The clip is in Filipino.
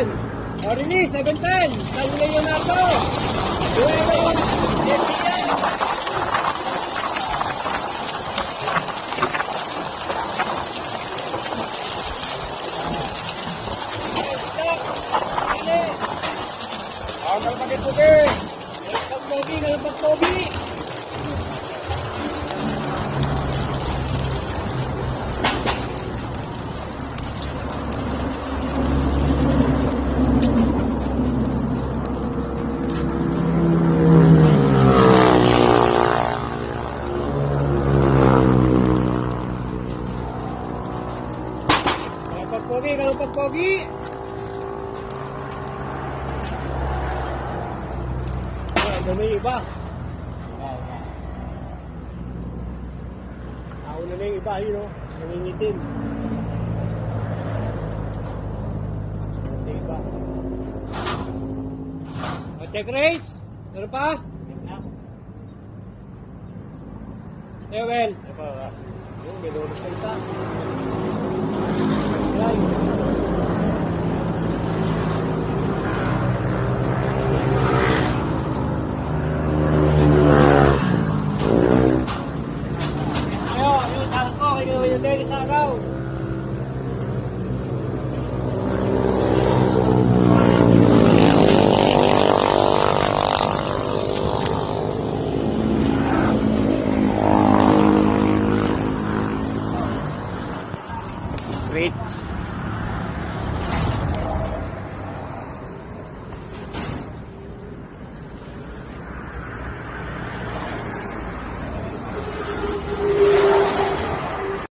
7. Orini, 710. San Leonardo. Duero, Garcia. Kalapag-pugi. Kalapag-pugi. Kalapag-pugi. Ano yung iba? Nauna na yung iba, yun o. Nangingitim. Ano yung iba? O, check rates. Ano pa? Well. Yung meron sa isa. Great.